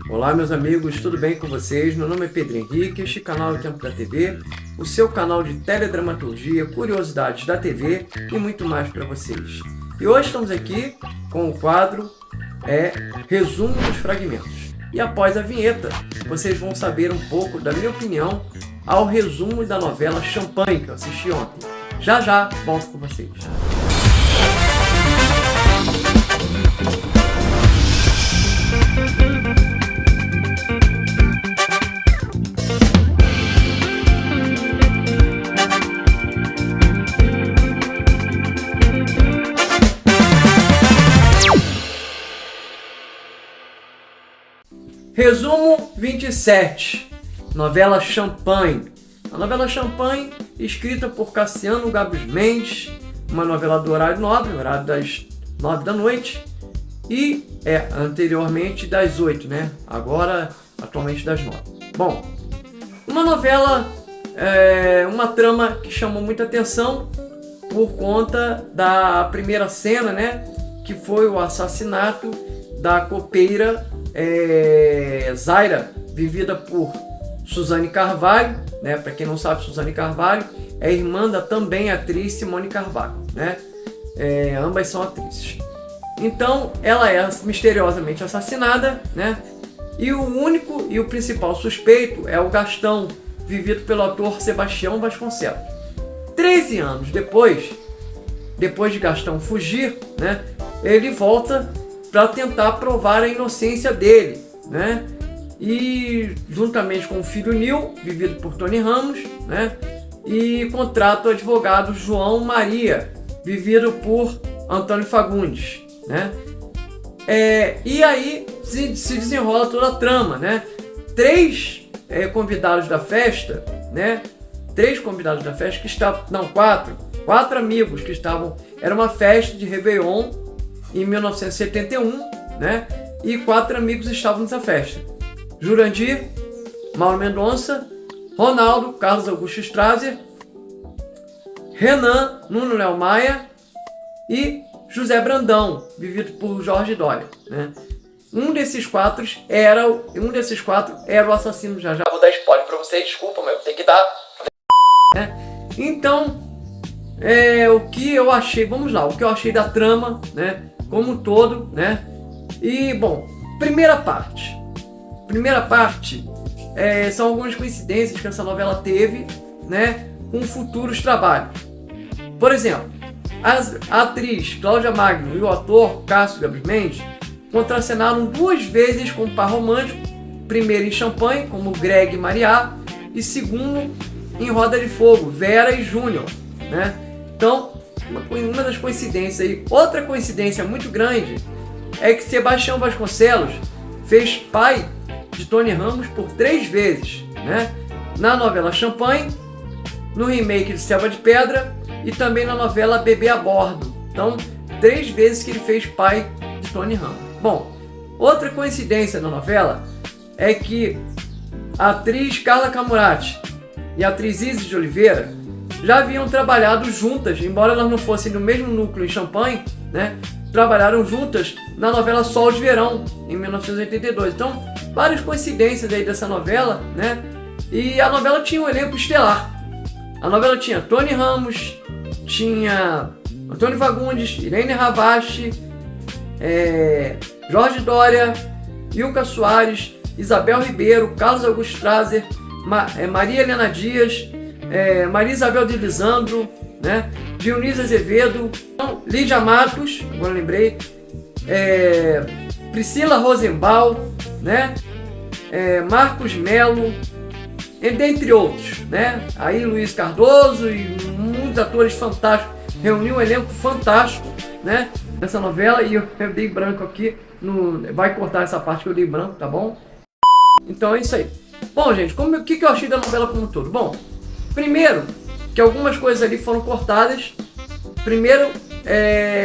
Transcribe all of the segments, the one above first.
Olá meus amigos, tudo bem com vocês? Meu nome é Pedro Henrique, este canal é o Tempo da TV, o seu canal de teledramaturgia, curiosidades da TV e muito mais para vocês. E hoje estamos aqui com o quadro Resumo dos Fragmentos. E após a vinheta, vocês vão saber um pouco da minha opinião ao resumo da novela Champanhe, que eu assisti ontem. Já volto com vocês. Resumo 27, novela Champanhe. A novela Champanhe, escrita por Cassiano Gabos Mendes, uma novela do horário nobre, horário das 9 da noite, e anteriormente das 8, né? Agora, atualmente das 9. Bom, uma novela, uma trama que chamou muita atenção por conta da primeira cena, né? Que foi o assassinato da copeira Zaira, vivida por Suzane Carvalho, né? Para quem não sabe, Suzane Carvalho é irmã da também atriz Simone Carvalho, né? Ambas são atrizes. Então, ela é misteriosamente assassinada, né? E o único e o principal suspeito é o Gastão, vivido pelo ator Sebastião Vasconcelos. 13 anos depois de Gastão fugir, né? Ele volta para tentar provar a inocência dele, né? E juntamente com o filho Nil, vivido por Tony Ramos, né? E contrata o advogado João Maria, vivido por Antônio Fagundes, né? E aí se desenrola toda a trama, né? Convidados da festa, né? Que estavam, não, quatro amigos que estavam, era uma festa de Réveillon em 1971, né? E 4 amigos estavam nessa festa: Jurandir, Mauro Mendonça, Ronaldo, Carlos Augusto Strasser, Renan, Nuno Léo Maia e José Brandão, vivido por Jorge Dória, né? Um desses quatro era o assassino. Já vou dar spoiler para vocês, desculpa, mas eu tenho que dar, né? Então, o que eu achei, vamos lá, o que eu achei da trama, né? Como um todo, né? E, bom, primeira parte são algumas coincidências que essa novela teve, né? Com futuros trabalhos. Por exemplo, a atriz Cláudia Magno e o ator Cássio Gabos Mendes contracenaram 2 vezes com o par romântico, primeiro em Champanhe, como Greg e Mariá, e segundo em Roda de Fogo, Vera e Júnior, né? Então, uma das coincidências aí. Outra coincidência muito grande é que Sebastião Vasconcelos fez pai de Tony Ramos por 3 vezes, né? Na novela Champanhe, no remake de Selva de Pedra e também na novela Bebê a Bordo. Então, 3 vezes que ele fez pai de Tony Ramos. Bom, outra coincidência na novela é que a atriz Carla Camurati e a atriz Isis de Oliveira já haviam trabalhado juntas, embora elas não fossem do mesmo núcleo em Champanhe, né? Trabalharam juntas na novela Sol de Verão, em 1982. Então, várias coincidências aí dessa novela, né? E a novela tinha um elenco estelar. A novela tinha Tony Ramos, tinha Antônio Fagundes, Irene Ravache, Jorge Dória, Ilka Soares, Isabel Ribeiro, Carlos Augusto Strasser, Maria Helena Dias, Maria Isabel de Lisandro, né? Dionísio Azevedo, Lídia Matos, agora lembrei, Priscila Rosenbaum, né? Marcos Melo, dentre outros, né? Aí Luiz Cardoso e muitos atores fantásticos. Reuniu um elenco fantástico, né? Nessa novela, e eu dei branco aqui, vai cortar essa parte que eu dei branco, tá bom? Então é isso aí. Bom, gente, o que eu achei da novela como um todo? Bom, primeiro, que algumas coisas ali foram cortadas. Primeiro,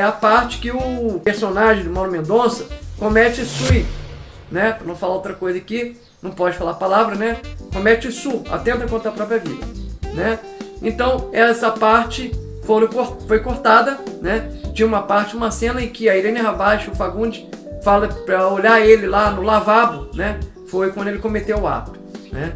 a parte que o personagem do Mauro Mendonça comete suicídio, né? Pra não falar outra coisa aqui, não pode falar a palavra, né? Comete atenta contra a própria vida, né? Então, essa parte foi cortada, né? Tinha uma cena em que a Irene Ravache e o Fagundes fala para olhar ele lá no lavabo, né? Foi quando ele cometeu o ato, né?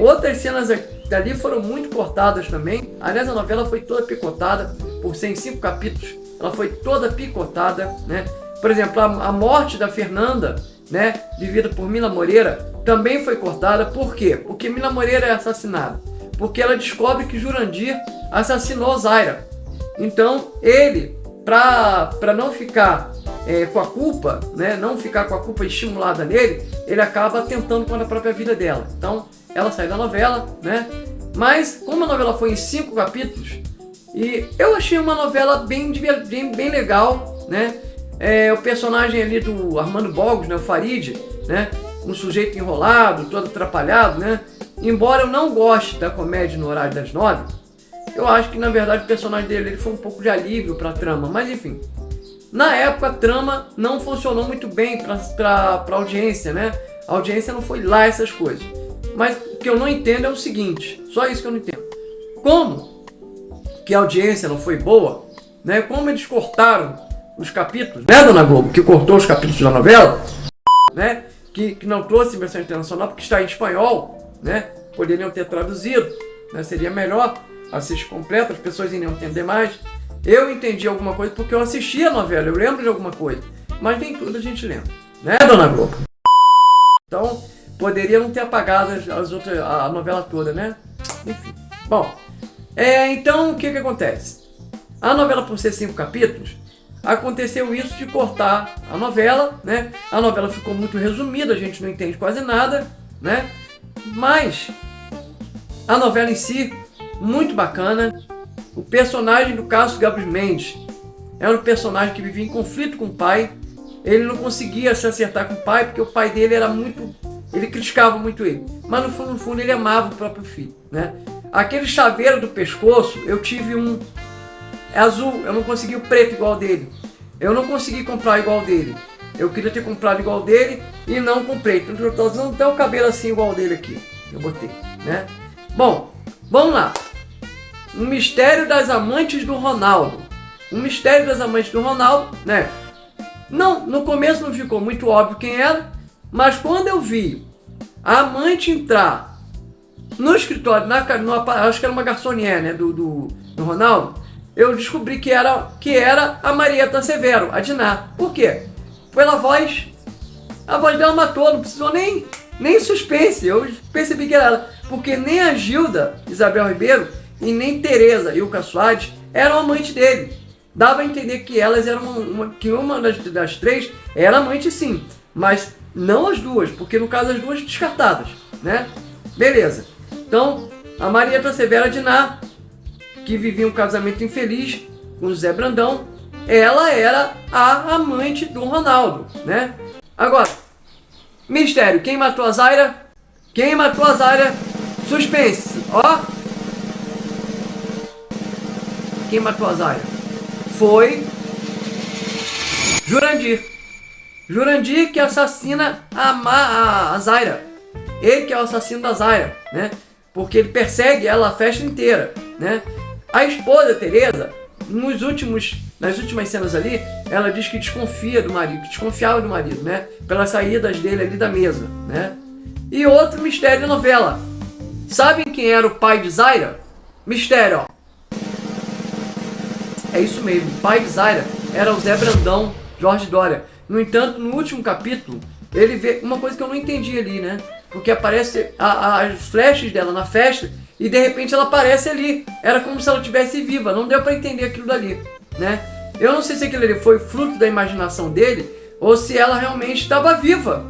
Outras cenas dali foram muito cortadas também. Aliás, a novela foi toda picotada, por ser em 5 capítulos, ela foi toda picotada, né? Por exemplo, a morte da Fernanda, né, vivida por Mila Moreira, também foi cortada. Por quê? Porque Mila Moreira é assassinada. Porque ela descobre que Jurandir assassinou Zaira. Então, ele, para não ficar com a culpa, né, não ficar com a culpa estimulada nele, ele acaba tentando contra a própria vida dela. Então, ela sai da novela, né? Mas, como a novela foi em 5 capítulos, e eu achei uma novela bem legal, né? O personagem ali do Armando Bogos, né, o Farid, né, um sujeito enrolado, todo atrapalhado, né? Embora eu não goste da comédia no horário das 9, eu acho que na verdade o personagem dele ele foi um pouco de alívio para a trama, mas enfim. Na época a trama não funcionou muito bem para a audiência, né? A audiência não foi lá essas coisas. Mas o que eu não entendo é o seguinte, só isso que eu não entendo. Como que a audiência não foi boa, né? Como eles cortaram os capítulos, né, Dona Globo, que cortou os capítulos da novela, né? Que não trouxe versão internacional porque está em espanhol, né? Poderiam ter traduzido, né? Seria melhor assistir completo, as pessoas iriam entender mais. Eu entendi alguma coisa porque eu assisti a novela, eu lembro de alguma coisa, mas nem tudo a gente lembra, né, Dona Globo? Então, poderia não ter apagado a novela toda, né? Enfim, bom, então o que acontece? A novela, por ser 5 capítulos, aconteceu isso de cortar a novela, né? A novela ficou muito resumida, a gente não entende quase nada, né? Mas a novela em si, muito bacana. O personagem do Cássio Gabos Mendes era um personagem que vivia em conflito com o pai. Ele não conseguia se acertar com o pai porque o pai dele era muito... Ele criticava muito ele. Mas no fundo ele amava o próprio filho, né? Aquele chaveiro do pescoço, eu tive um azul, eu não consegui o preto igual dele. Eu não consegui comprar igual dele. Eu queria ter comprado igual dele e não comprei. Então eu estou usando até o cabelo assim igual dele aqui. Eu botei, né? Bom, vamos lá. O mistério das amantes do Ronaldo. O mistério das amantes do Ronaldo, né? Não, no começo não ficou muito óbvio quem era, mas quando eu vi a amante entrar no escritório, acho que era uma garçonier, né, do Ronaldo, eu descobri que era a Marieta Severo, a Diná. Por quê? Pela voz. A voz dela matou, não precisou nem suspense. Eu percebi que era ela. Porque nem a Gilda, Isabel Ribeiro, e nem Tereza e o Soares eram amante dele. Dava a entender que elas eram que uma das três era amante sim, mas não as duas, porque no caso as duas descartadas, né? Beleza. Então, a Marieta Severo Diná, que vivia um casamento infeliz com o Zé Brandão, ela era a amante do Ronaldo, né? Agora, mistério, quem matou a Zaira? Quem matou a Zaira? Suspense, ó. Quem matou a Zaira? Foi Jurandir. Jurandir que assassina a Zaira. Ele que é o assassino da Zaira, né? Porque ele persegue ela a festa inteira, né? A esposa, Tereza, nas últimas cenas ali, ela diz que desconfia do marido, que desconfiava do marido, né? Pelas saídas dele ali da mesa, né? E outro mistério da novela. Sabem quem era o pai de Zaira? Mistério, ó. É isso mesmo, o pai de Zaira era o Zé Brandão, Jorge Dória. No entanto, no último capítulo, ele vê uma coisa que eu não entendi ali, né? Porque aparece as flashes dela na festa e de repente ela aparece ali. Era como se ela estivesse viva, não deu pra entender aquilo dali, né? Eu não sei se aquilo ali foi fruto da imaginação dele ou se ela realmente estava viva.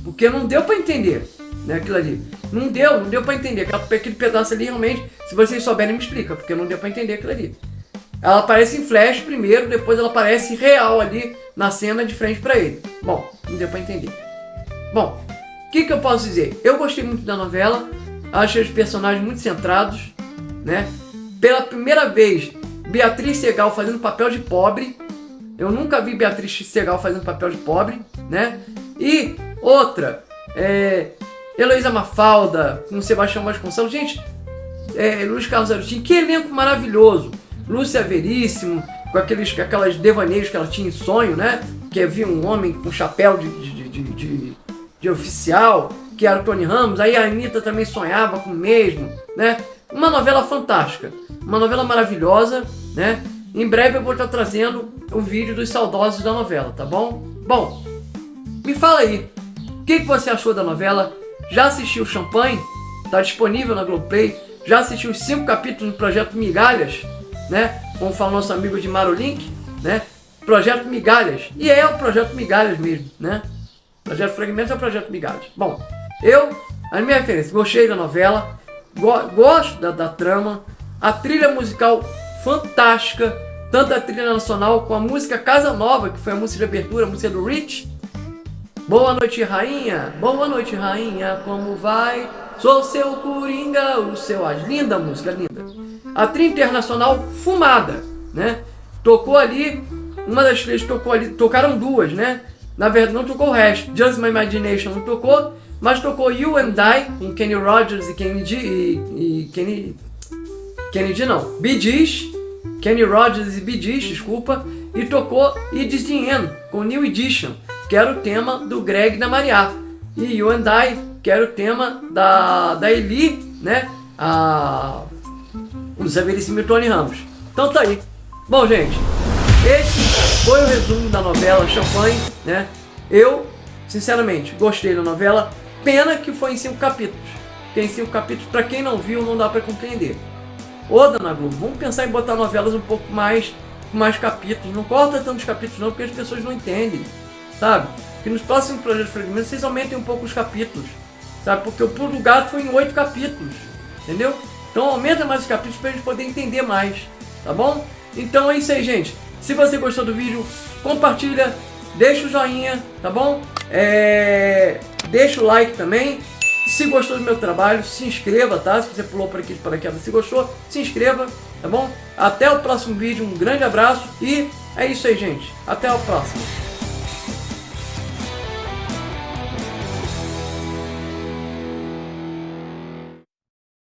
Porque não deu pra entender, né, aquilo ali. Não deu pra entender. Aquele pedaço ali realmente, se vocês souberem, me explica, porque não deu pra entender aquilo ali. Ela aparece em flash primeiro, depois ela aparece real ali na cena de frente pra ele. Bom, não deu pra entender. Bom, o que eu posso dizer? Eu gostei muito da novela, achei os personagens muito centrados, né? Pela primeira vez, Beatriz Segal fazendo papel de pobre. Eu nunca vi Beatriz Segal fazendo papel de pobre, né? E outra, Heloísa Mafalda com Sebastião Vasconcelos. Gente, Luiz Carlos Arutin, que elenco maravilhoso. Lúcia Veríssimo, com aquelas devaneios que ela tinha em sonho, né? que havia um homem com chapéu de oficial, que era o Tony Ramos, aí a Anitta também sonhava com o mesmo, né? Uma novela fantástica, uma novela maravilhosa, né? Em breve eu vou estar trazendo o vídeo dos saudosos da novela, tá bom? Bom, me fala aí, o que você achou da novela? Já assistiu Champanhe? Está disponível na Globoplay. Já assistiu os 5 capítulos do Projeto Migalhas, né? Como fala nosso amigo de Marolink, né? Projeto Migalhas. E é o Projeto Migalhas mesmo, né? Projeto Fragmentos é o Projeto Migalhas. Bom, a minha referência, gostei da novela, gosto da trama, a trilha musical fantástica, tanto a trilha nacional com a música Casa Nova, que foi a música de abertura, a música do Rich. Boa noite, rainha, como vai? Sou seu Coringa, o seu as. Linda música, linda. A trilha internacional fumada, né? Tocou ali, uma das três tocou ali, tocaram duas, né? Na verdade não tocou o resto. Just My Imagination não tocou, mas tocou You and I, com Kenny Rogers e Bee Gees, Kenny Rogers e Bee Gees, desculpa, e tocou It's the End, com New Edition, que era o tema do Greg e da Mariá, e You and I, que era o tema da Eli, né, o Severissimo Tony Ramos. Então tá aí. Bom, gente, esse foi o resumo da novela Champanhe, né? Eu, sinceramente, gostei da novela, pena que foi em 5 capítulos, porque em 5 capítulos, pra quem não viu, não dá pra compreender. Ô, Dona Globo, vamos pensar em botar novelas um pouco mais, com mais capítulos, não corta tantos capítulos não, porque as pessoas não entendem, sabe? Que nos próximos projetos de fragmentos vocês aumentem um pouco os capítulos, sabe? Porque o Pulo do Gato foi em 8 capítulos, entendeu? Então aumenta mais os capítulos pra gente poder entender mais, tá bom? Então é isso aí, gente. Se você gostou do vídeo, compartilha, deixa o joinha, tá bom? Deixa o like também. Se gostou do meu trabalho, se inscreva, tá? Se você pulou por aqui de paraquedas, se gostou, se inscreva, tá bom? Até o próximo vídeo, um grande abraço e é isso aí, gente. Até o próximo.